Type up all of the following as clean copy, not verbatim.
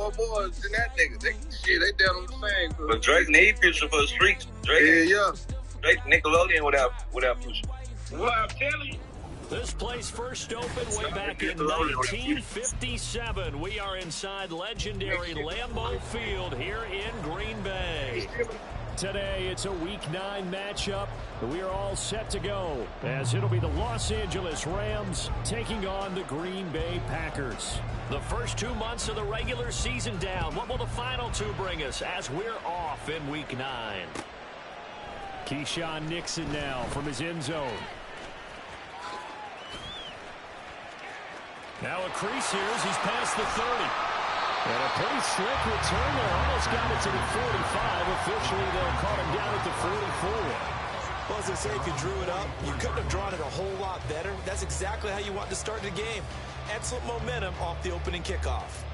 more boys than that nigga. They down on the same. But Drake need Pusha for the streets. Drake, Drake Nickelodeon without Pusha. Well, I'm telling you. This place first opened way back in 1957. We are inside legendary Lambeau Field here in Green Bay. Today, it's a Week 9 matchup. We are all set to go, as it'll be the Los Angeles Rams taking on the Green Bay Packers. The first 2 months of the regular season down. What will the final two bring us as we're off in Week 9? Keyshawn Nixon now from his end zone. Now a crease here as he's past the 30. And a pretty slick return there. Almost got it to the 45. Officially, they'll call him down at the 44. Well, as I say, if you drew it up, you couldn't have drawn it a whole lot better. That's exactly how you want to start the game. Excellent momentum off the opening kickoff.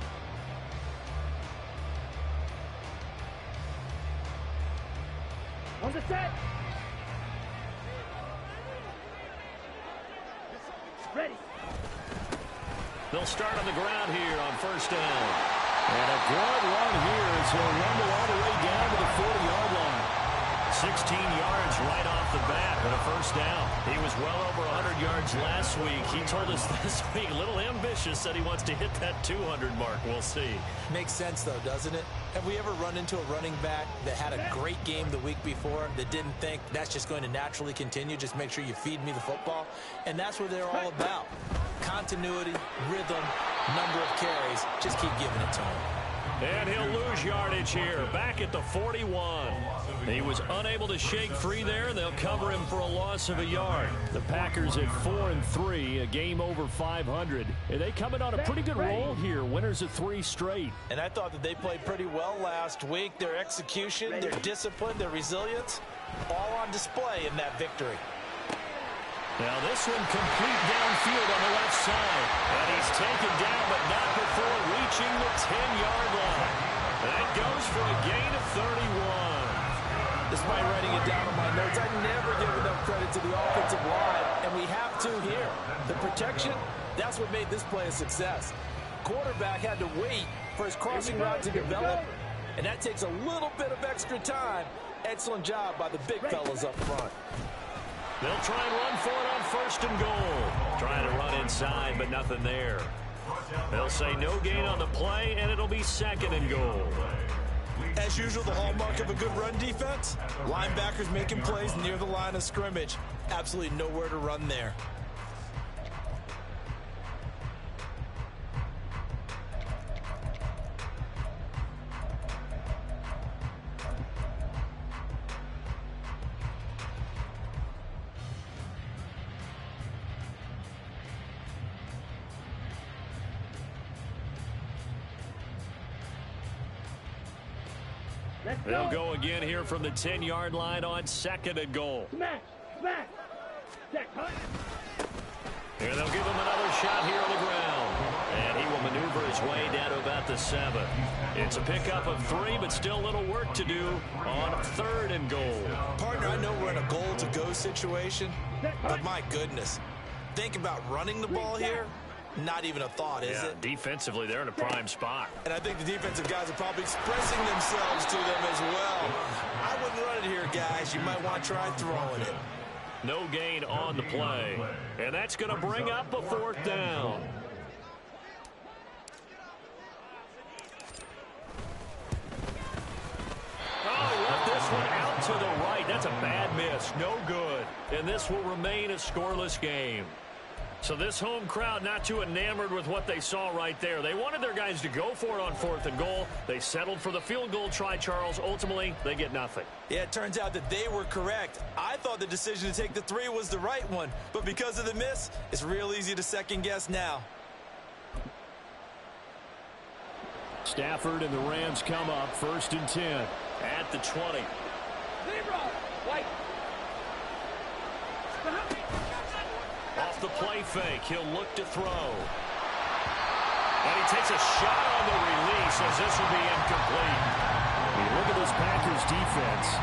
On the set. Ready. They'll start on the ground here on first down. And a good run here as he'll rumble all the way down to the 40-yard line. 16 yards right off the bat and a first down. He was well over 100 yards last week. He told us this week, a little ambitious, said he wants to hit that 200 mark. We'll see. Makes sense, though, doesn't it? Have we ever run into a running back that had a great game the week before that didn't think that's just going to naturally continue? Just make sure you feed me the football. And that's what they're all about. Continuity, rhythm, number of carries. Just keep giving it to him. And he'll lose yardage here, back at the 41. He was unable to shake free there. They'll cover him for a loss of a yard. The Packers at 4-3, a game over 500. And they coming on a pretty good roll here, winners of 3 straight. And I thought that they played pretty well last week. Their execution, their discipline, their resilience, all on display in that victory. Now this one complete downfield on the left side. And he's taken down, but not before reaching the 10-yard line. That goes for a gain of 31. Despite writing it down on my notes, I never give enough credit to the offensive line, and we have to here. The protection, that's what made this play a success. Quarterback had to wait for his crossing route to develop, and that takes a little bit of extra time. Excellent job by the big fellas up front. They'll try and run for it on first and goal. Trying to run inside, but nothing there. They'll say no gain on the play, and it'll be second and goal. As usual, the hallmark of a good run defense, linebackers making plays near the line of scrimmage. Absolutely nowhere to run there. They'll go again here from the 10-yard line on second and goal. Smash! Smash! And they'll give him another shot here on the ground. And he will maneuver his way down to about the 7. It's a pickup of 3, but still a little work to do on third and goal. Partner, I know we're in a goal-to-go situation, but my goodness. Think about running the ball here. Not even a thought, is it? Defensively, they're in a prime spot. And I think the defensive guys are probably expressing themselves to them as well. I wouldn't run it here, guys. You might want to try throwing it. No gain on the play. And that's going to bring up a 4th down. Oh, he left this one out to the right. That's a bad miss. No good. And this will remain a scoreless game. So this home crowd not too enamored with what they saw right there. They wanted their guys to go for it on 4th and goal. They settled for the field goal try, Charles. Ultimately, they get nothing. Yeah, it turns out that they were correct. I thought the decision to take the 3 was the right one. But because of the miss, it's real easy to second guess now. Stafford and the Rams come up 1st and 10 at the 20. White. Off the play fake, he'll look to throw. And he takes a shot on the release as this will be incomplete. You look at this Packers defense,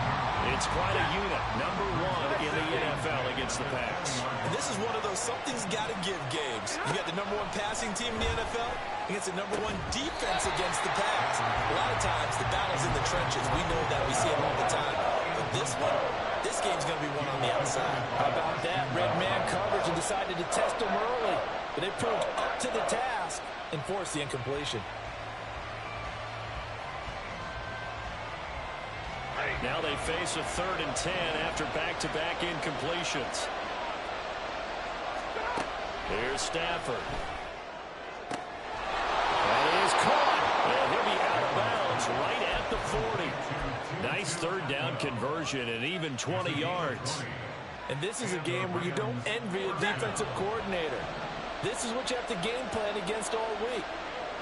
It's quite a unit, number 1 in the NFL against the pass. And this is one of those something's got to give games. You got the number 1 passing team in the NFL against the number 1 defense against the pass. A lot of times the battle's in the trenches. We know that. We see it all the time. But this game's going to be one on the outside. How about that? Red man coverage and decided to test them early. But they proved up to the task and forced the incompletion. Now they face a 3rd and 10 after back-to-back incompletions. Here's Stafford. That is caught. And he'll be out of bounds right at the 40. Nice 3rd down conversion and even 20 yards. And this is a game where you don't envy a defensive coordinator. This is what you have to game plan against all week.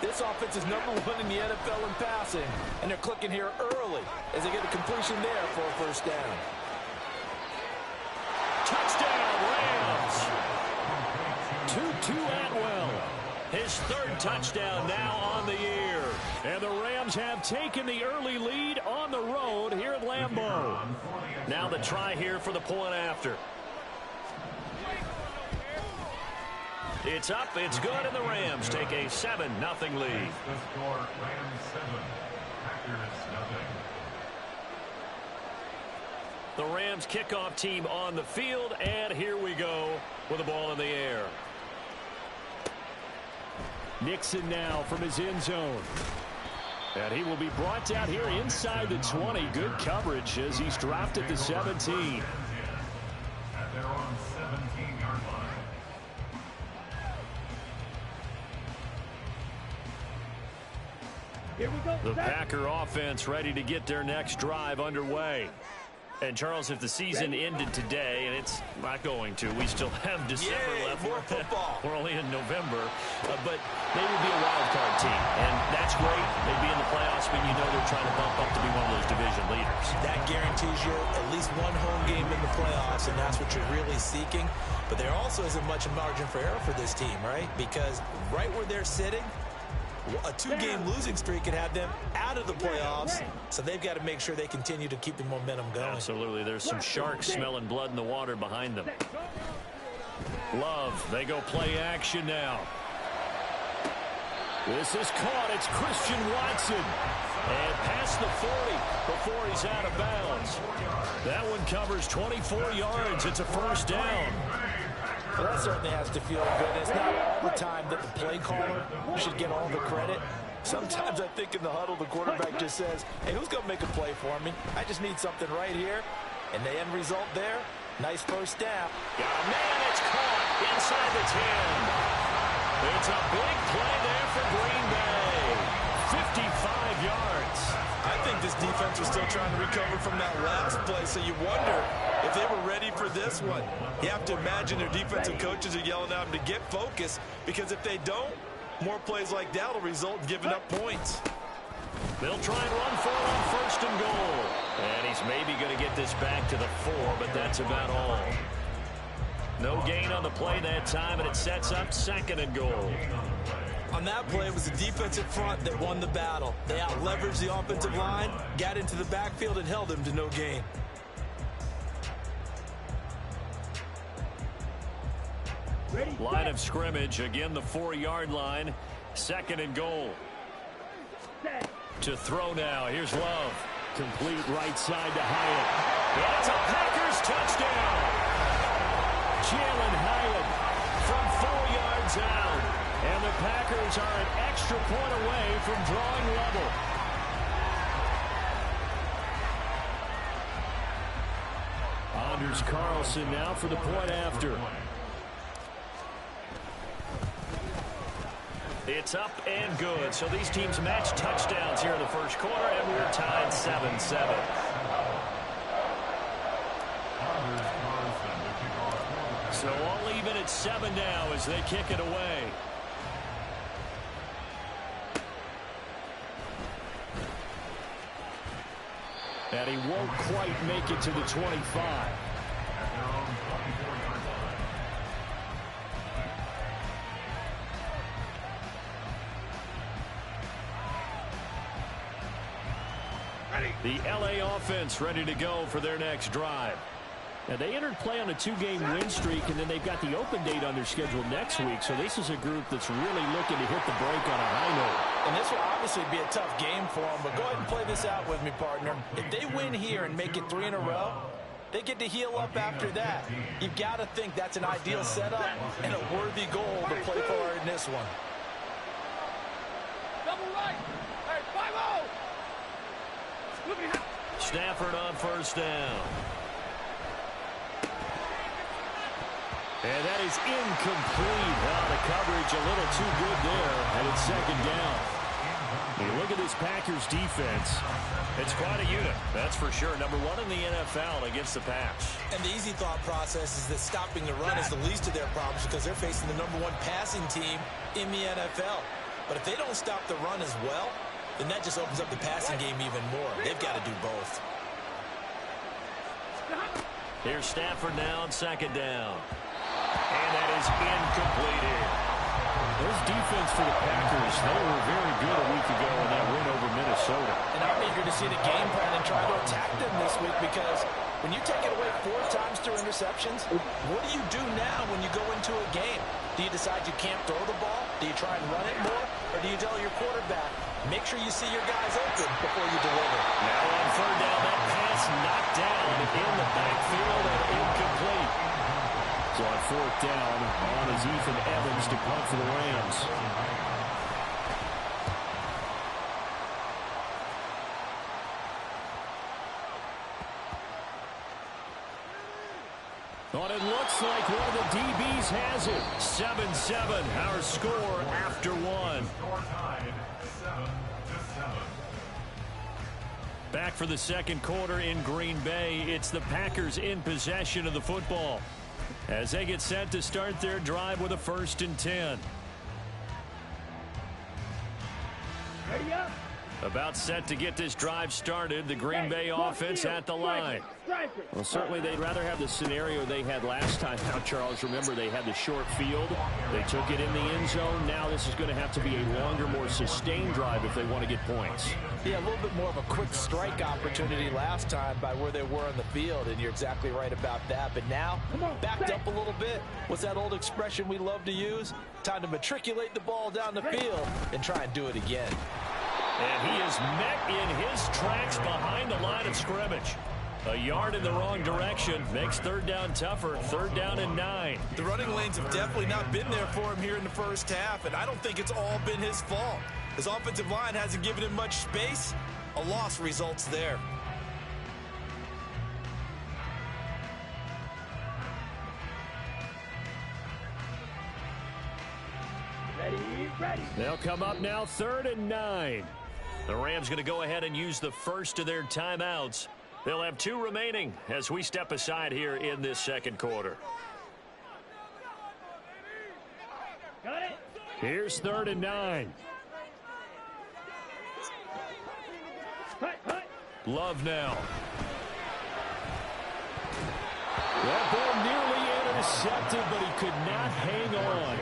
This offense is number 1 in the NFL in passing, and they're clicking here early as they get a completion there for a 1st down. Touchdown, Rams! Tutu Atwell, his 3rd touchdown now on the year. And the Rams have taken the early lead on the road here at Lambeau. Now the try here for the point after. It's up, it's good, and the Rams take a 7-0 lead. The Rams kickoff team on the field, and here we go with the ball in the air. Nixon now from his end zone. And he will be brought down here inside the 20. Good coverage as he's dropped at the 17. At their own 17-yard line. Here we go. The Packer offense ready to get their next drive underway. And, Charles, if the season ended today, and it's not going to, we still have December left. More football. We're only in November. But they would be a wild card team. And that's great. They'd be in the playoffs, but you know they're trying to bump up to be one of those division leaders. That guarantees you at least 1 home game in the playoffs, and that's what you're really seeking. But there also isn't much margin for error for this team, right? Because right where they're sitting, a 2-game losing streak could have them out of the playoffs, so they've got to make sure they continue to keep the momentum going. Absolutely. There's some sharks smelling blood in the water behind them. Love, they go play action now. This is caught. It's Christian Watson. And past the 40 before he's out of bounds. That one covers 24 yards. It's a 1st down. Well, that certainly has to feel good. It's not all the time that the play caller should get all the credit. Sometimes I think in the huddle, the quarterback just says, hey, who's going to make a play for me? I just need something right here. And the end result there, nice 1st down. Yeah, man, it's caught inside the 10. It's a big play there for Green Bay. 55 yards. I think this defense was still trying to recover from that last play, so you wonder if they were ready for this one. You have to imagine their defensive coaches are yelling at them to get focused, because if they don't, more plays like that will result in giving up points. They'll try and run for it on 1st and goal. And he's maybe going to get this back to the 4, but that's about all. No gain on the play that time, and it sets up 2nd and goal. On that play, it was the defensive front that won the battle. They out-leveraged the offensive line, got into the backfield, and held them to no gain. Line of scrimmage, again the 4-yard line. 2nd and goal. To throw now, here's Love. Complete right side to Hyatt. And it's a Packers touchdown. Jalen Hyatt from 4 yards out. And the Packers are an extra point away from drawing level. Anders Carlson now for the point after. It's up and good. So these teams match touchdowns here in the 1st quarter, and we're tied 7-7. So all even at 7 now as they kick it away. And he won't quite make it to the 25. The LA offense ready to go for their next drive. Now, they entered play on a 2-game win streak, and then they've got the open date on their schedule next week. So this is a group that's really looking to hit the break on a high note. And this will obviously be a tough game for them, but go ahead and play this out with me, partner. If they win here and make it 3 in a row, they get to heal up after that. You've got to think that's an ideal setup and a worthy goal to play for in this one. Double right. All right, 5-0. Stafford on first down. And that is incomplete. The coverage a little too good there, and it's second down. You look at this Packers defense. It's quite a unit, that's for sure. Number 1 in the NFL against the pass. And the easy thought process is that stopping the run is the least of their problems because they're facing the number 1 passing team in the NFL. But if they don't stop the run as well, then that just opens up the passing game even more. They've got to do both. Here's Stafford now on second down. And that is incomplete here. This defense for the Packers, they were very good a week ago in that win over Minnesota. And I'm eager to see the game plan and try to attack them this week because when you take it away 4 times through interceptions, what do you do now when you go into a game? Do you decide you can't throw the ball? Do you try and run it more? Or do you tell your quarterback, make sure you see your guys open before you deliver? Now on third down, that pass knocked down in the backfield and incomplete. So on fourth down, on is Ethan Evans to punt for the Rams. But it looks like one of the DBs has it. 7-7, our score after 1. Back for the second quarter in Green Bay. It's the Packers in possession of the football as they get set to start their drive with a 1st and 10. Ready up. About set to get this drive started. The Green Bay offense at the line. Well, certainly they'd rather have the scenario they had last time out, Charles. Remember, they had the short field. They took it in the end zone. Now this is going to have to be a longer, more sustained drive if they want to get points. Yeah, a little bit more of a quick strike opportunity last time by where they were on the field, and you're exactly right about that. But now, backed up a little bit. What's that old expression we love to use? Time to matriculate the ball down the field and try and do it again. And he is met in his tracks behind the line of scrimmage. A yard in the wrong direction makes third down tougher. 3rd down and 9. The running lanes have definitely not been there for him here in the first half, and I don't think it's all been his fault. His offensive line hasn't given him much space. A loss results there. Ready. They'll come up now 3rd and 9. The Rams going to go ahead and use the first of their timeouts. They'll have 2 remaining as we step aside here in this second quarter. Got it. Here's 3rd and 9. Hut. Love now. That ball nearly intercepted, but he could not hang on.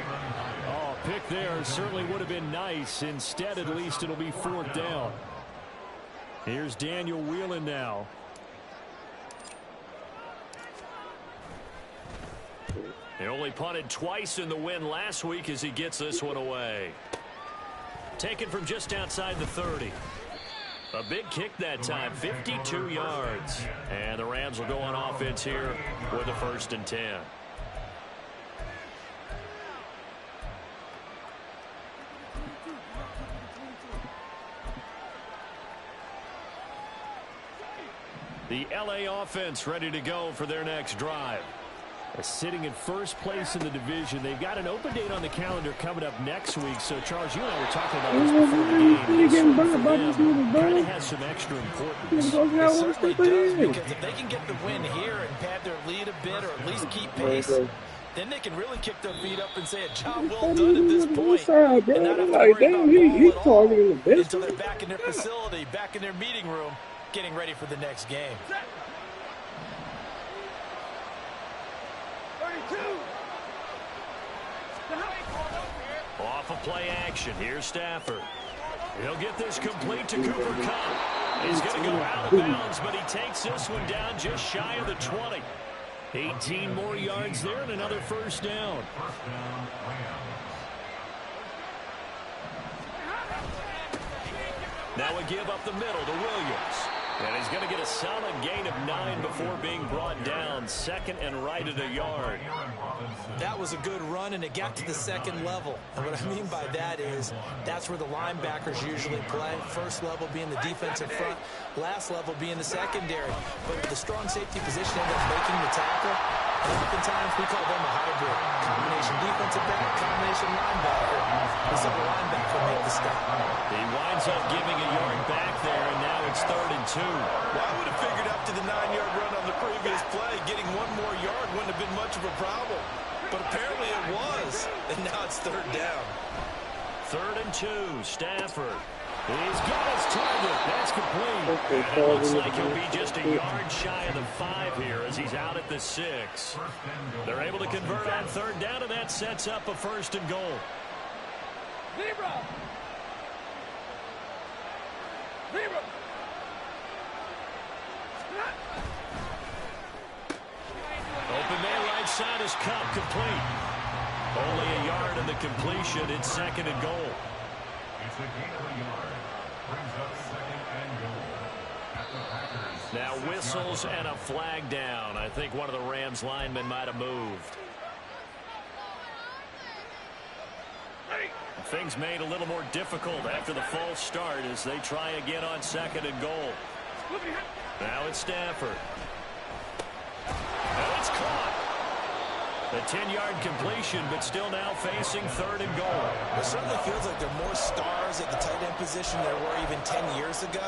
Oh, pick there certainly would have been nice. Instead, at least it'll be 4th down. Here's Daniel Whelan now. He only punted twice in the win last week as he gets this one away. Taken from just outside the 30. A big kick that time, 52 yards. And the Rams will go on offense here with a 1st and 10. The LA offense ready to go for their next drive. Sitting in first place in the division. They've got an open date on the calendar coming up next week. So, Charles, you and I were talking about this before the game. Kind of has some extra importance. It certainly does, because if they can get the win here and pad their lead a bit or at least keep pace, then they can really kick their feet up and say a job well done at this point. And not have to worry about ball at all until they're back in their facility, back in their meeting room, getting ready for the next game. Off of play action. Here's Stafford. He'll get this complete to Cooper Kupp. He's going to go out of bounds, but he takes this one down just shy of the 20. 18 more yards there and another first down. Now we give up the middle to Williams. And he's going to get a solid gain of 9 before being brought down. Second and right at a yard. That was a good run, and it got to the second level. And what I mean by that is that's where the linebackers usually play. First level being the defensive front, last level being the secondary. But the strong safety position ends up making the tackle. And oftentimes we call them a hybrid. Combination defensive back, combination linebacker. We saw the linebacker make the stop. He winds up giving a yard back there, and now it's 3rd and 2. Well, I would have figured up to the 9-yard run on the previous play. Getting one more yard wouldn't have been much of a problem. But apparently it was. And now it's 3rd down. 3rd and 2. Stafford. He's got his target. That's complete. And it looks like he'll be just a yard shy of the 5 here as he's out at the 6. They're able to convert on 3rd down, and that sets up a 1st and goal. Zebra! Zebra! Open man right side is Cup, complete. Only a yard in the completion. It's 2nd and goal. It's a gain of a yard. Brings up 2nd and goal. At the Packers. Now whistles and a flag down. I think one of the Rams linemen might have moved. Things made a little more difficult after the false start as they try again on 2nd and goal. Now it's Stafford. And it's caught. A 10-yard completion, but still now facing 3rd and goal. It certainly feels like there are more stars at the tight end position than there were even 10 years ago.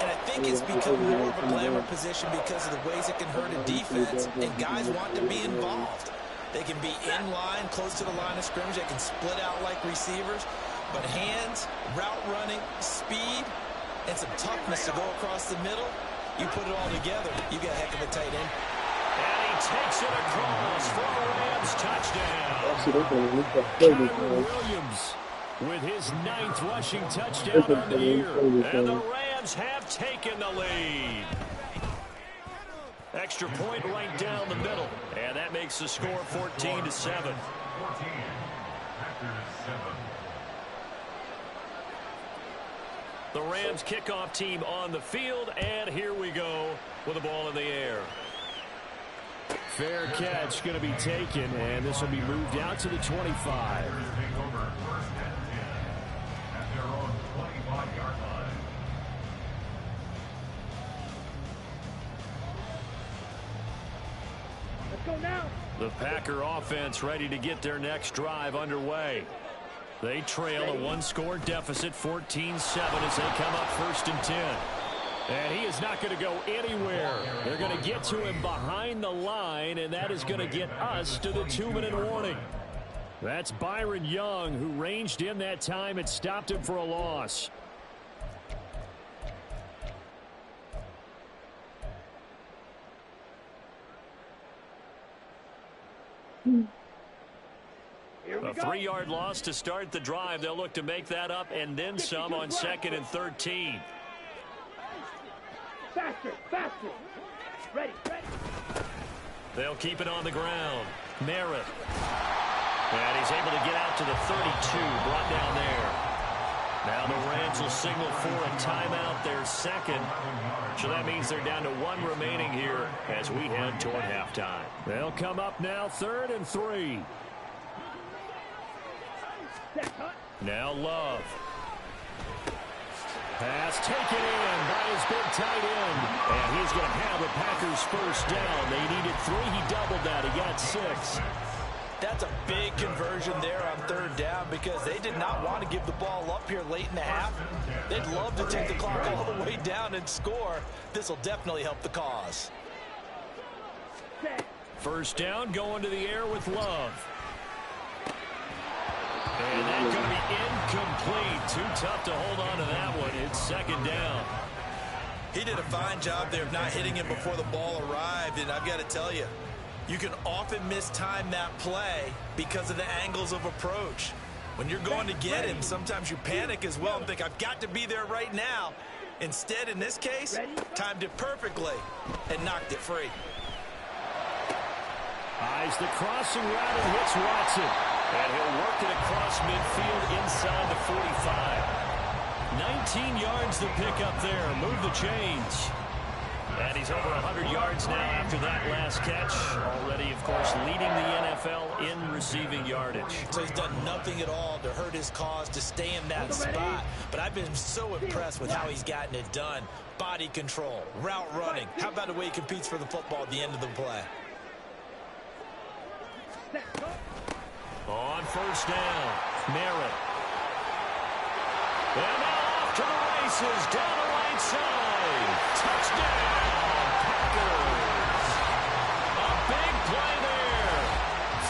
And I think it's become more of a glamour position because of the ways it can hurt a defense, and guys want to be involved. They can be in line, close to the line of scrimmage. They can split out like receivers. But hands, route running, speed, and some toughness to go across the middle, you put it all together, you got a heck of a tight end. And he takes it across for a Rams touchdown. Kyren Williams with his 9th rushing touchdown on the year. And the Rams have taken the lead. Extra point right down the middle. And that makes the score 14-7. 14. Packers 7. The Rams kickoff team on the field. And here we go with the ball in the air. Fair catch going to be taken, and this will be moved out to the 25. Packers take over 1st and 10 at their own 25-yard line. Let's go now. The Packer offense ready to get their next drive underway. They trail a 1-score deficit, 14-7, as they come up 1st and 10. And he is not going to go anywhere. They're going to get to him behind the line, and that is going to get us to the 2-minute warning. That's Byron Young, who ranged in that time and stopped him for a loss. A 3-yard loss to start the drive. They'll look to make that up and then some on 2nd and 13. Faster, faster. Ready, ready. They'll keep it on the ground. Merritt. And he's able to get out to the 32, brought down there. Now the Rams will signal for a timeout, their 2nd. So that means they're down to 1 remaining here as we head toward halftime. They'll come up now 3rd and 3. Now Love. Pass taken in by his big tight end. And he's going to have the Packers 1st down. They needed 3. He doubled that. He got 6. That's a big conversion there on 3rd down because they did not want to give the ball up here late in the half. They'd love to take the clock all the way down and score. This will definitely help the cause. 1st down, going to the air with Love. And that's going to be incomplete. Too tough to hold on to that one. It's 2nd down. He did a fine job there of not hitting him before the ball arrived. And I've got to tell you, you can often mistime that play because of the angles of approach. When you're going to get him, sometimes you panic as well and think, I've got to be there right now. Instead, in this case, timed it perfectly and knocked it free. Eyes the crossing route and hits Watson. And he'll work it across midfield inside the 45. 19 yards to pick up there. Move the chains. And he's over 100 yards now after that last catch. Already, of course, leading the NFL in receiving yardage. So he's done nothing at all to hurt his cause, to stay in that spot. But I've been so impressed with how he's gotten it done. Body control, route running. How about the way he competes for the football at the end of the play? On first down, Merritt. And now off to the races, down the right side. Touchdown, Packers. A big play there.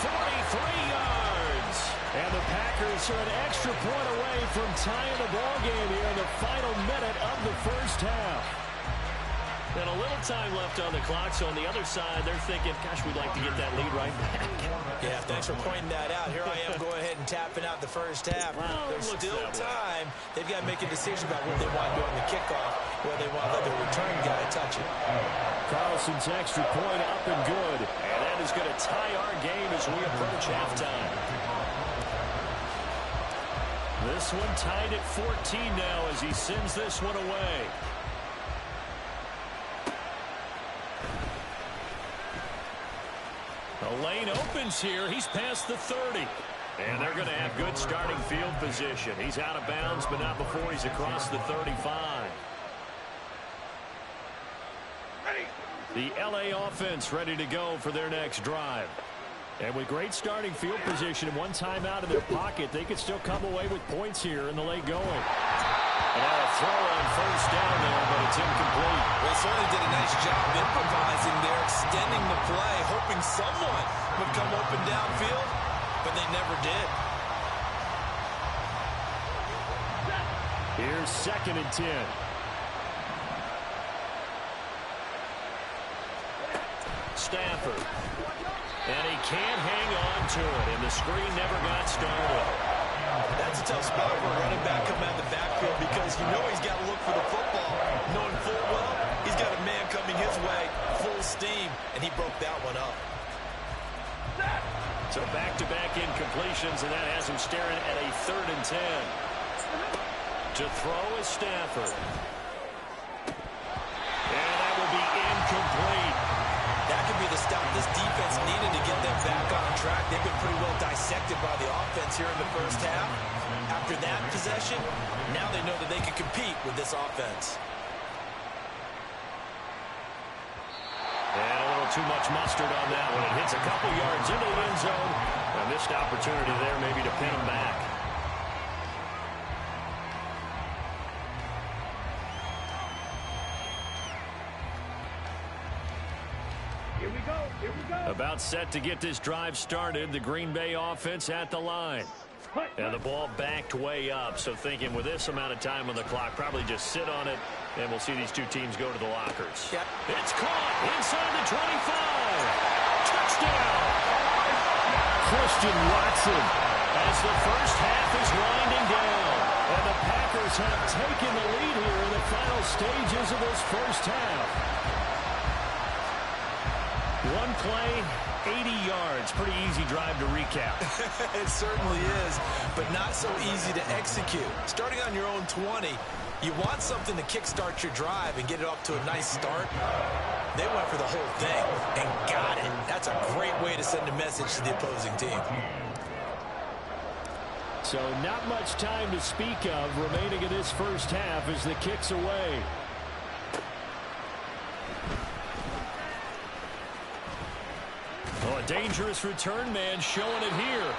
43 yards. And the Packers are an extra point away from tying the ball game here in the final minute of the first half. And a little time left on the clock, so on the other side, they're thinking, gosh, we'd like to get that lead right back. Yeah, thanks for pointing that out. Here I am going ahead and tapping out the first half. Well, there's still time. They've got to make a decision about what they want to do on the kickoff, where they want to let their return guy touch it. Carlson's extra point up and good. And that is going to tie our game as we approach halftime. This one tied at 14 now as he sends this one away. The lane opens here. He's past the 30. And they're going to have good starting field position. He's out of bounds, but not before he's across the 35. The LA offense ready to go for their next drive. And with great starting field position and one timeout in their pocket, they could still come away with points here in the late going. And now a throw on first down there, but it's incomplete. Well, he certainly did a nice job improvising there, extending the play, hoping someone would come open downfield, but they never did. Here's 2nd and 10. Stafford. And he can't hang on to it, and the screen never got started. That's a tough spot for a running back coming out of the backfield because you know he's got to look for the football. Knowing full well, he's got a man coming his way, full steam, and he broke that one up. So back-to-back incompletions, and that has him staring at a 3rd and 10. To throw is Stafford. And that will be incomplete. That could be the stop this defense needed to get them back on track. They've been pretty well dissected by the offense here in the first half. After that possession, now they know that they can compete with this offense. And a little too much mustard on that one. It hits a couple yards into the end zone. A missed opportunity there maybe to pin him back. About set to get this drive started. The Green Bay offense at the line. And the ball backed way up. So thinking with this amount of time on the clock, probably just sit on it, and we'll see these two teams go to the lockers. Yep. It's caught inside the 25. Touchdown. Christian Watson as the first half is winding down. And the Packers have taken the lead here in the final stages of this first half. One play, 80 yards. Pretty easy drive to recap. It certainly is, but not so easy to execute. Starting on your own 20, you want something to kickstart your drive and get it off to a nice start. They went for the whole thing and got it. That's a great way to send a message to the opposing team. So not much time to speak of remaining in this first half as the kick's away. Oh, a dangerous return man showing it here.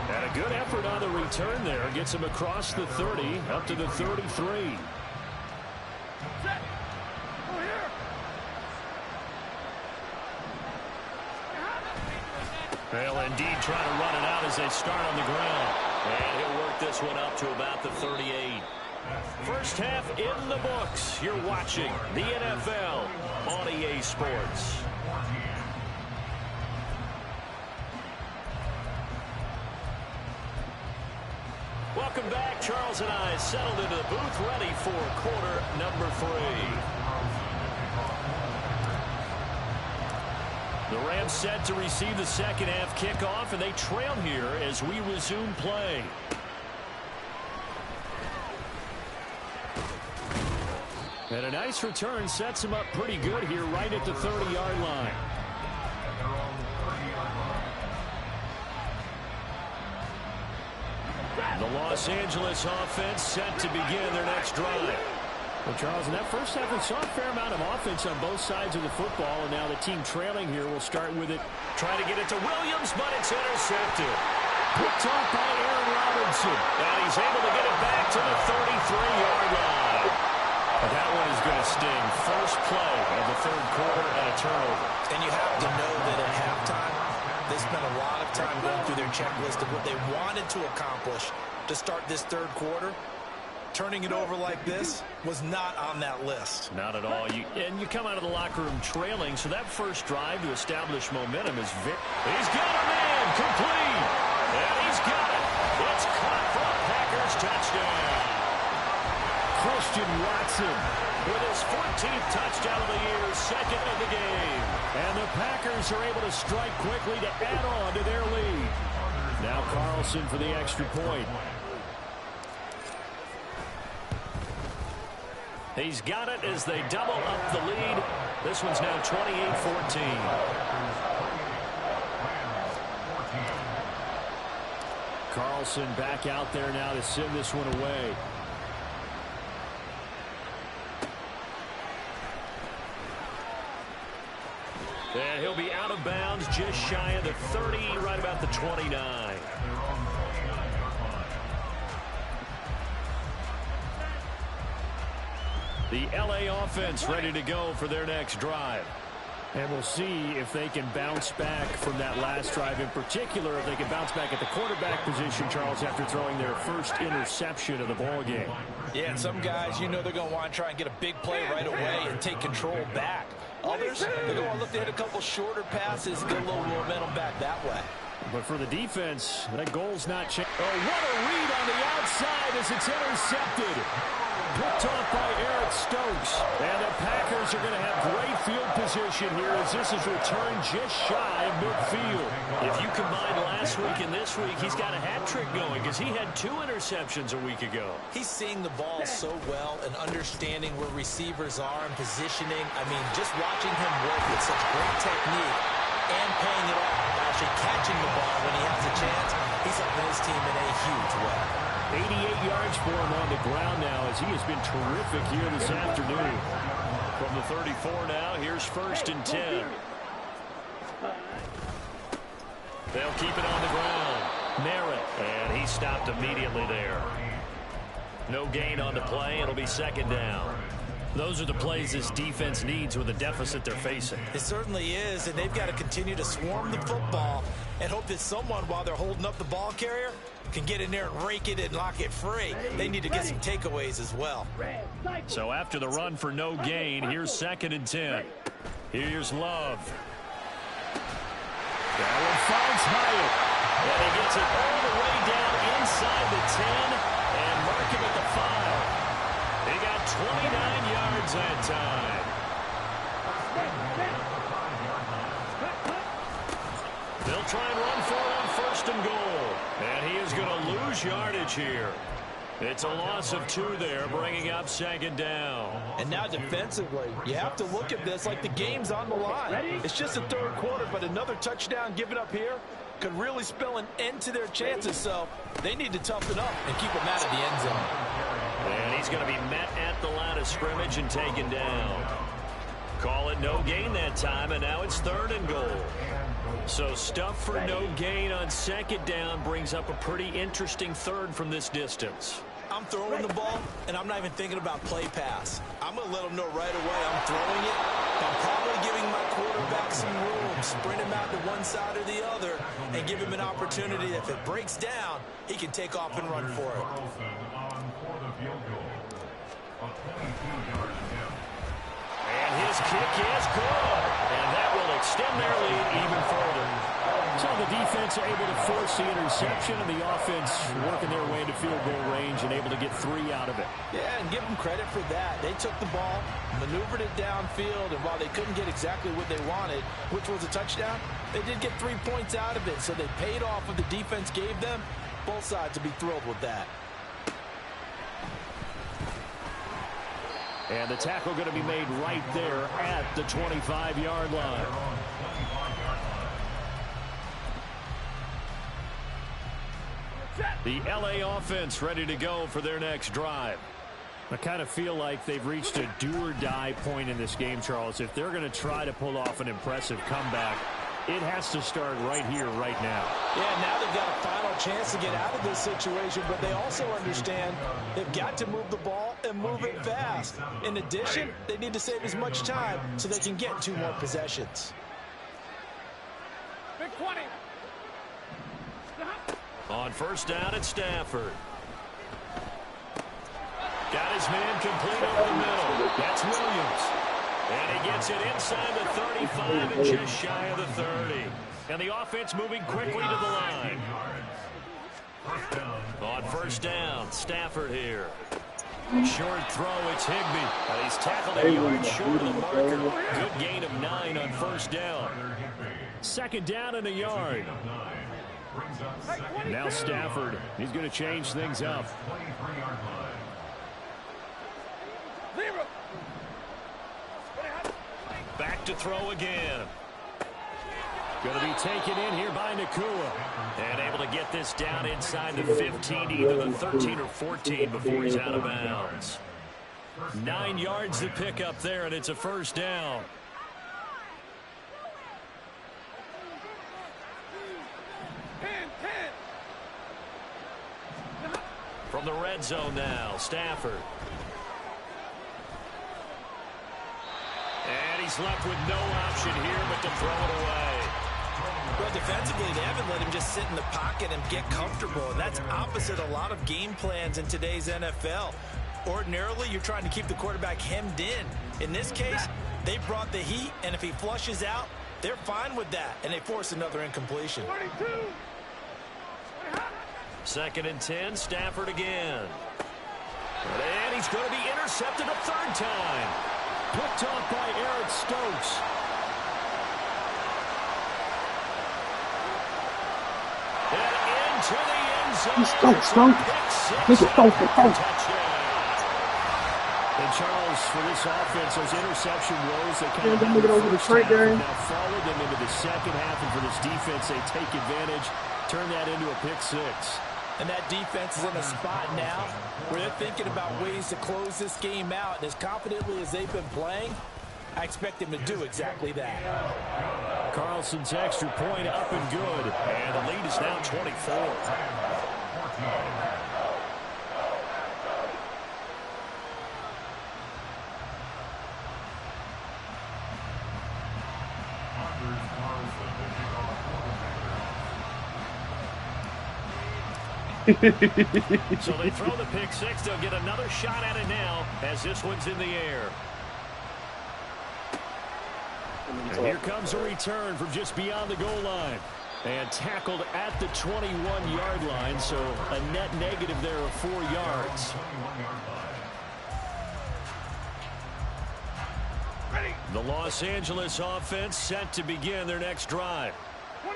And a good effort on the return there. Gets him across the 30 up to the 33. Well, indeed, trying to run it out as they start on the ground. And he'll work this one up to about the 38. First half in the books. You're watching the NFL on EA Sports. Welcome welcome back. Charles and I settled into the booth, ready for quarter number 3. The Rams set to receive the second half kickoff, and they trail here as we resume play. And a nice return sets him up pretty good here right at the 30-yard line. The Los Angeles offense set to begin their next drive. Well, Charles, in that first half, we saw a fair amount of offense on both sides of the football, and now the team trailing here will start with it. Try to get it to Williams, but it's intercepted. Picked off by Aaron Robinson. And he's able to get it back to the 33-yard line. But that one is going to sting. First play of the third quarter and a turnover. And you have to know that at halftime, they spent a lot of time going through their checklist of what they wanted to accomplish to start this third quarter. Turning it over like this was not on that list. Not at all. And you come out of the locker room trailing, so that first drive to establish momentum is very... He's got a man, complete. And he's got it. It's caught for a Packers touchdown. Christian Watson with his 14th touchdown of the year, second of the game. And the Packers are able to strike quickly to add on to their lead. Now Carlson for the extra point. He's got it as they double up the lead. This one's now 28-14. Carlson back out there now to send this one away. And he'll be out of bounds just shy of the 30, right about the 29. The LA offense ready to go for their next drive. And we'll see if they can bounce back from that last drive. In particular, if they can bounce back at the quarterback position, Charles, after throwing their first interception of the ball game. Yeah, and some guys, you know they're going to want to try and get a big play right away and take control back. Others, they're going to look to hit a couple shorter passes, get a little momentum back that way. But for the defense, that goal's not changed. Oh, what a read on the outside as it's intercepted. Picked off by Eric Stokes. And the Packers are going to have great field position here as this is returned just shy of midfield. If you combine last week and this week, he's got a hat trick going because he had 2 interceptions a week ago. He's seeing the ball so well and understanding where receivers are and positioning. I mean, just watching him work with such great technique and paying it off, actually catching the ball when he has a chance, he's helping his team in a huge way. 88 yards for him on the ground now as he has been terrific here this afternoon. From the 34 now, here's 1st and 10. They'll keep it on the ground. Merritt, and he stopped immediately there. No gain on the play. It'll be 2nd down. Those are the plays this defense needs with the deficit they're facing. It certainly is, and they've got to continue to swarm the football and hope that someone, while they're holding up the ball carrier, can get in there and rake it and lock it free. They need to get some takeaways as well. So after the run for no gain, here's 2nd and 10. Here's Love. That one finds Hyatt. And he gets it all the way down inside the 10 and mark him at the 5. He got 29 yards that time. They'll try and run for it on 1st and goal. And he is going to lose yardage here. It's a loss of 2 there, bringing up 2nd down. And now defensively, you have to look at this like the game's on the line. It's just the 3rd quarter, but another touchdown given up here could really spell an end to their chances. So they need to toughen up and keep them out of the end zone. And he's going to be met at the line of scrimmage and taken down. Call it no gain that time, and now it's 3rd and goal. So stuff for no gain on 2nd down brings up a pretty interesting 3rd from this distance. I'm throwing the ball, and I'm not even thinking about play pass. I'm going to let them know right away I'm throwing it. I'm probably giving my quarterback some room, sprint him out to one side or the other, and give him an opportunity. If it breaks down, he can take off and run for it. And his kick is good. And that will extend their lead even further. So the defense able to force the interception, and the offense working their way into field goal range and able to get 3 out of it. Yeah, and give them credit for that. They took the ball, maneuvered it downfield, and while they couldn't get exactly what they wanted, which was a touchdown, they did get 3 points out of it, so they paid off what the defense gave them. Both sides will be thrilled with that. And the tackle going to be made right there at the 25-yard line. The LA offense ready to go for their next drive. I kind of feel like they've reached a do-or-die point in this game, Charles. If they're going to try to pull off an impressive comeback, it has to start right here, right now. Yeah, now they've got a final chance to get out of this situation, but they also understand they've got to move the ball and move it fast. In addition, they need to save as much time so they can get 2 more possessions. Big 20. On first down at Stafford. Got his man complete over the middle. That's Williams. And he gets it inside the 35 and just shy of the 30. And the offense moving quickly to the line. On first down, Stafford here. Short throw, it's Higbee. And he's tackled a yard short of the marker. Good gain of 9 on first down. Second down and a yard. Now Stafford, he's going to change things up. Back to throw again. Going to be taken in here by Nakua. And able to get this down inside the 15, either the 13 or 14 before he's out of bounds. 9 yards to pick up there, and it's a first down. From the red zone now, Stafford. And he's left with no option here but to throw it away. Well, defensively, they haven't let him just sit in the pocket and get comfortable, and that's opposite a lot of game plans in today's NFL. Ordinarily, you're trying to keep the quarterback hemmed in. In this case, they brought the heat, and if he flushes out, they're fine with that, and they force another incompletion. 32. Second and 10, Stafford again. And he's going to be intercepted a third time. Picked off by Eric Stokes. And into the end zone. And Charles, for this offense, those interception woes, they kind of get over the first half, now followed them into the second half, and for this defense, they take advantage, turn that into a pick 6. And that defense is in a spot now where they're thinking about ways to close this game out. And as confidently as they've been playing, I expect them to do exactly that. Carlson's extra point up and good. And the lead is now 24. So they throw the pick 6. They'll get another shot at it now as this one's in the air. And here comes a return from just beyond the goal line. And tackled at the 21-yard line, so a net negative there of 4 yards. The Los Angeles offense set to begin their next drive.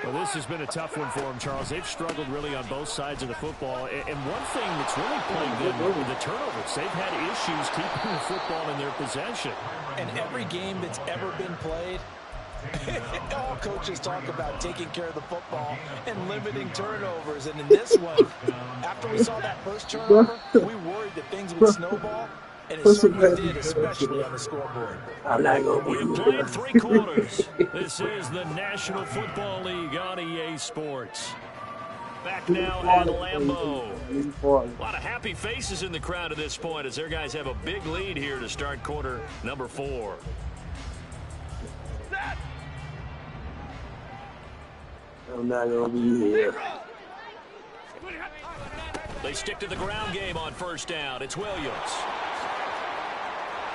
Well, this has been a tough one for them, Charles. They've struggled really on both sides of the football. And one thing that's really plagued them are the turnovers. They've had issues keeping the football in their possession. And every game that's ever been played, all coaches talk about taking care of the football and limiting turnovers. And in this one, after we saw that first turnover, we worried that things would snowball. And it certainly did, especially on the scoreboard. We've played 3 quarters. This is the National Football League on EA Sports. Back now at Lambeau. A lot of happy faces in the crowd at this point as their guys have a big lead here to start quarter number 4. I'm not going to be here. They stick to the ground game on first down. It's Williams.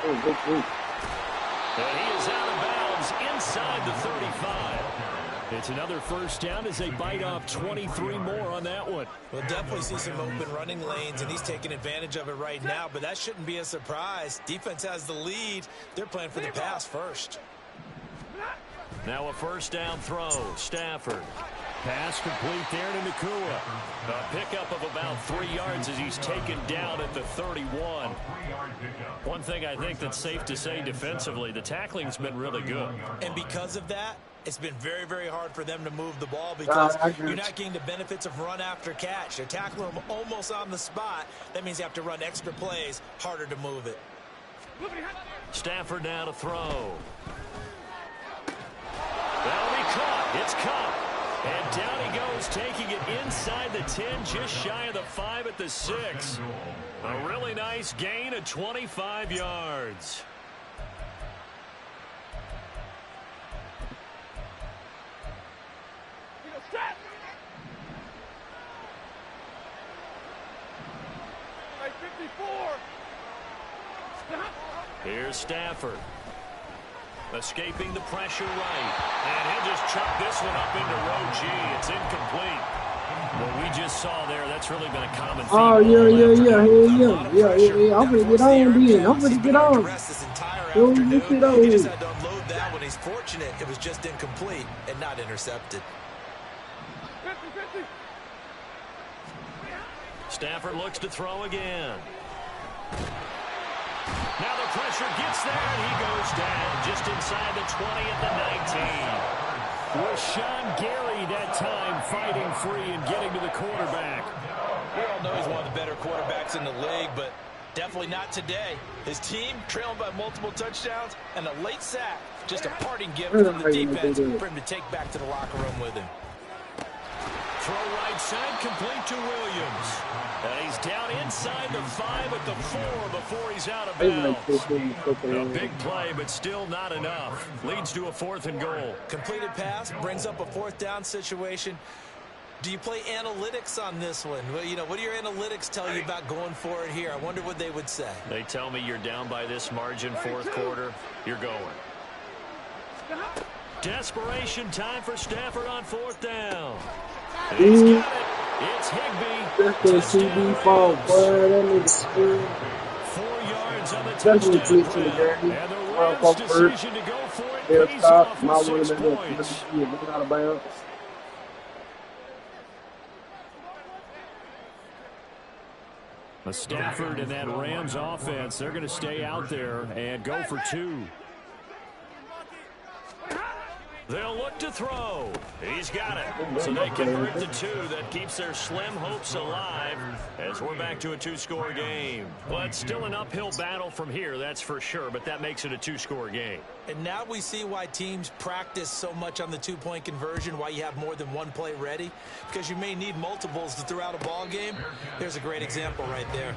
Oh, and he is out of bounds inside the 35. It's another first down as they bite off 23 more on that one. We'll definitely see some open running lanes, and he's taking advantage of it right now, but that shouldn't be a surprise. Defense has the lead. They're playing for the pass first. Now a first down throw. Stafford. Pass complete there to Nacua. A pickup of about 3 yards as he's taken down at the 31. One thing I think that's safe to say defensively, the tackling's been really good. And because of that, it's been very, very hard for them to move the ball because you're not getting the benefits of run after catch. They're tackling them almost on the spot. That means you have to run extra plays, harder to move it. Stafford now to throw. That'll be caught. It's caught. And down he goes, taking it inside the 10, just shy of the 5 at the 6. A really nice gain of 25 yards. Here's Stafford. Escaping the pressure right. And he'll just chuck this one up into row G. It's incomplete. What we just saw there, that's really been a common theme. Oh, yeah. I'm going to get on, then. I'm going to get on. He just had to unload that one. He's fortunate it was just incomplete and not intercepted. Stafford looks to throw again. Now the pressure gets there, and he goes down just inside the 20 at the 19. Rashawn Gary that time fighting free and getting to the quarterback. We all know he's one of the better quarterbacks in the league, but definitely not today. His team trailing by multiple touchdowns and a late sack. Just a parting gift from the defense for him to take back to the locker room with him. Throw right side, complete to Williams. And he's down inside the 5 at the 4 before he's out of bounds. A big play, but still not enough. Leads to a 4th and goal. Completed pass brings up a 4th down situation. Do you play analytics on this one? Well, you know, what do your analytics tell you about going for it here? I wonder what they would say. They tell me you're down by this margin, 4th quarter. You're going. Desperation time for Stafford on 4th down. He's got it. It's Higbee. That's the CB fall, boy. That nigga's 4 yards on the touchdown play. And the Rams' decision to go for it pays off with 6 points. Out of bounds. Stafford and that Rams offense, they're going to stay out there and go for 2. They'll look to throw. He's got it. So they convert to 2. That keeps their slim hopes alive as we're back to a 2-score game. Well, it's still an uphill battle from here, that's for sure, but that makes it a 2-score game. And now we see why teams practice so much on the 2-point conversion, why you have more than one play ready, because you may need multiples throughout a ball game. Here's a great example right there.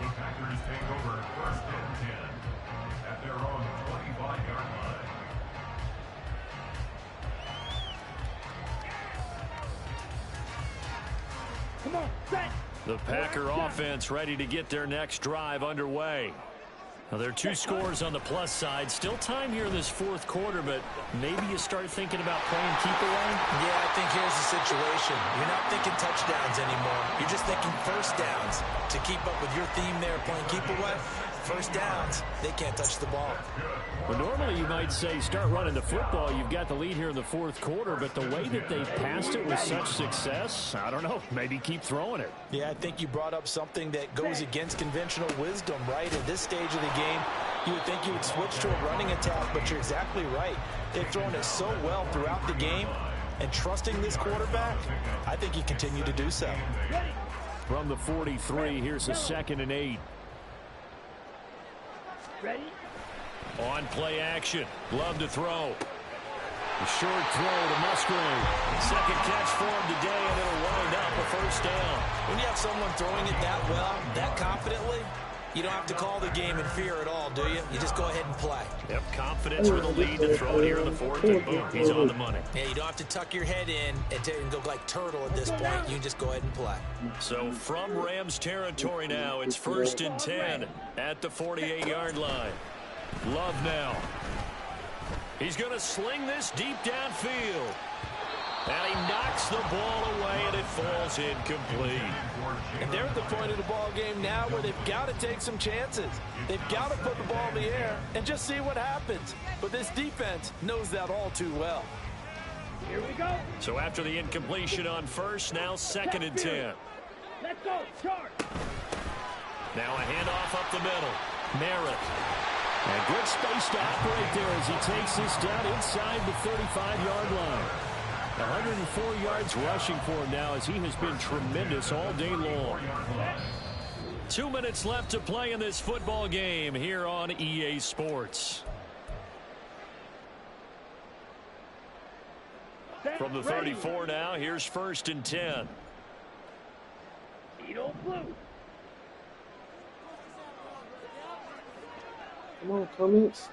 The Packers take over 1st and 10 at their own 25-yard line. Come on, set. The Packer offense ready to get their next drive underway. Now, there are 2 scores on the plus side. Still time here in this 4th quarter, but maybe you start thinking about playing keep away? Yeah, I think here's the situation. You're not thinking touchdowns anymore. You're just thinking first downs. To keep up with your theme there, playing keep away, first downs, they can't touch the ball. Well, normally you might say start running the football. You've got the lead here in the 4th quarter, but the way that they passed it with such success, I don't know, maybe keep throwing it. Yeah, I think you brought up something that goes against conventional wisdom, right? At this stage of the game, you would think you would switch to a running attack, but you're exactly right. They've thrown it so well throughout the game, and trusting this quarterback, I think you continue to do so. From the 43, here's a 2nd and 8. Ready? On play action. Love to throw. A short throw to Musgrave. 2nd catch for him today, and it'll wind up a 1st down. When you have someone throwing it that well, that confidently, you don't have to call the game in fear at all, do you? You just go ahead and play. Yep, confidence with a lead to throw it here in the 4th, and boom, he's on the money. Yeah, you don't have to tuck your head in and go like turtle at this point. You can just go ahead and play. So from Rams territory now, it's 1st and 10 at the 48-yard line. Love now. He's going to sling this deep downfield. And he knocks the ball away, and it falls incomplete. And they're at the point of the ball game now where they've got to take some chances. They've got to put the ball in the air and just see what happens. But this defense knows that all too well. Here we go. So after the incompletion on first, now 2nd and 10. Let's go. Charge. Now a handoff up the middle. Merritt. And good space to operate there as he takes this down inside the 35-yard line. 104 yards rushing for him now as he has been tremendous all day long. 2 minutes left to play in this football game here on EA Sports. From the 34 now, here's 1st and 10. Edo blue. Come on, Clements.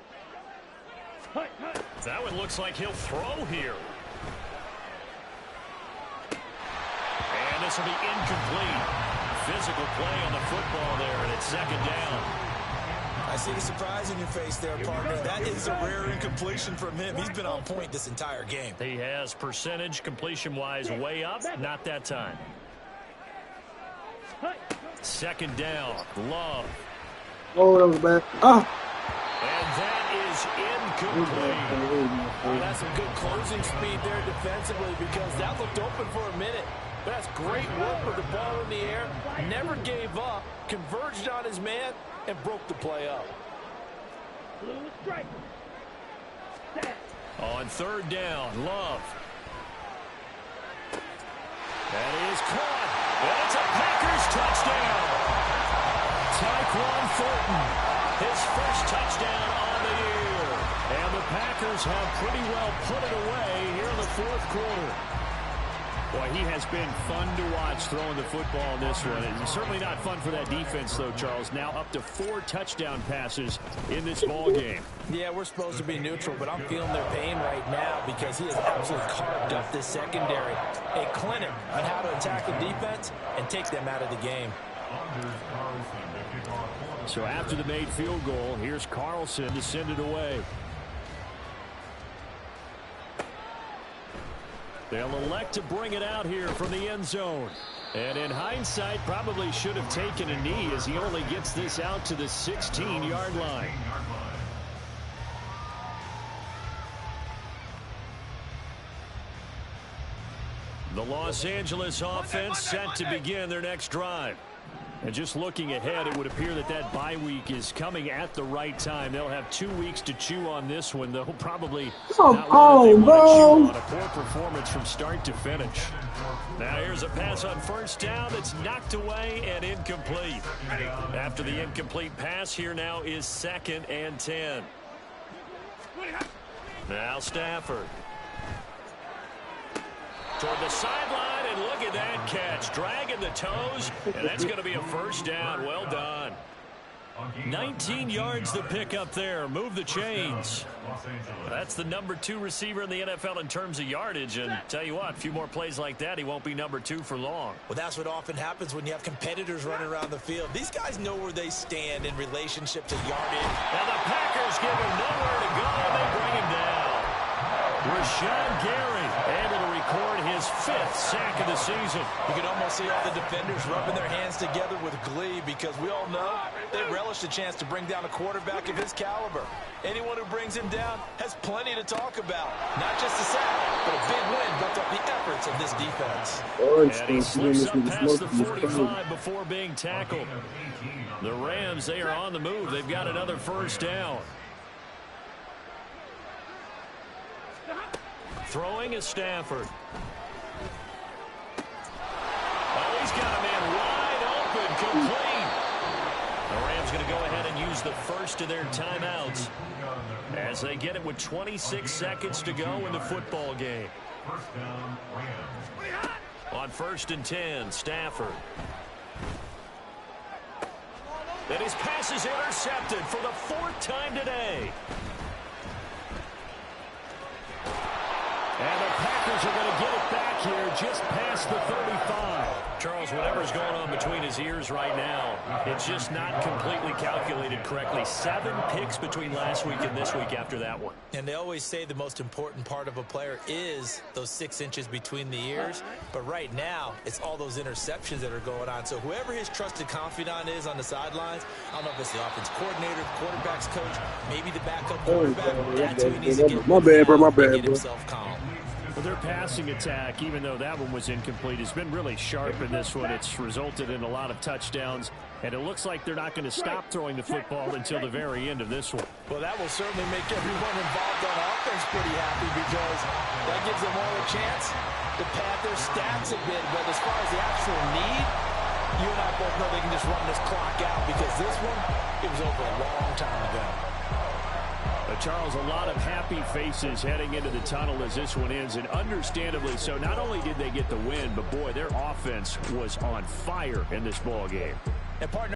That one looks like he'll throw here. And this will be incomplete. Physical play on the football there, and it's 2nd down. I see the surprise in your face there, partner. That is a rare incompletion from him. He's been on point this entire game. He has percentage completion-wise way up. Not that time. 2nd down. Love. Oh, that was bad. Ah. And that is incomplete. Oh, that's some good closing speed there defensively because that looked open for a minute. But that's great work with the ball in the air. Never gave up. Converged on his man and broke the play up. Blue strike. On 3rd down, Love. That is caught. And it's a Packers touchdown. Tyquan Thornton, his first touchdown on the year. And the Packers have pretty well put it away here in the 4th quarter. Boy, he has been fun to watch throwing the football in this one. And certainly not fun for that defense, though, Charles. Now up to 4 touchdown passes in this ball game. Yeah, we're supposed to be neutral, but I'm feeling their pain right now because he has absolutely carved up this secondary. A clinic on how to attack the defense and take them out of the game. So after the made field goal, here's Carlson to send it away. They'll elect to bring it out here from the end zone. And in hindsight, probably should have taken a knee as he only gets this out to the 16-yard line. The Los Angeles offense set to begin their next drive. And just looking ahead, it would appear that that bye week is coming at the right time. They'll have 2 weeks to chew on this one. They'll probably not one that they want to chew on. A poor performance from start to finish. Now here's a pass on 1st down that's knocked away and incomplete. After the incomplete pass, here now is 2nd and 10. Now Stafford. Toward the sideline, and look at that catch. Dragging the toes, and that's going to be a 1st down. Well done. 19 yards to pick up there. Move the chains. That's the number 2 receiver in the NFL in terms of yardage. And tell you what, a few more plays like that, he won't be number 2 for long. Well, that's what often happens when you have competitors running around the field. These guys know where they stand in relationship to yardage. And the Packers give him nowhere to go, and they bring him down. Rashawn Gary able to record his 5th sack of the season. You can almost see all the defenders rubbing their hands together with glee because we all know they relish the chance to bring down a quarterback of his caliber. Anyone who brings him down has plenty to talk about. Not just a sack, but a big win built up the efforts of this defense. And he slips up past the 45 before being tackled. The Rams, they are on the move. They've got another 1st down. Throwing is Stafford. Oh, he's got a man wide open, complete. The Rams going to go ahead and use the first of their timeouts as they get it with 26 seconds to go in the football game. On 1st and 10, Stafford. And his pass is intercepted for the 4th time today. And the Packers are going to get it back here just past the 35. Charles, whatever's going on between his ears right now, it's just not completely calculated correctly. 7 picks between last week and this week after that one. And they always say the most important part of a player is those 6 inches between the ears. But right now, it's all those interceptions that are going on. So whoever his trusted confidant is on the sidelines, I don't know if it's the offense coordinator, the quarterback's coach, maybe the backup quarterback. That's who he needs to get himself calm. Well, their passing attack, even though that one was incomplete, has been really sharp in this one. It's resulted in a lot of touchdowns, and it looks like they're not going to stop throwing the football until the very end of this one. Well, that will certainly make everyone involved on offense pretty happy because that gives them all a chance to pad their stats a bit. But as far as the actual need, you and I both know they can just run this clock out because this one, it was over a long time ago. Charles, a lot of happy faces heading into the tunnel as this one ends, and understandably so. Not only did they get the win, but boy, their offense was on fire in this ball game. And partner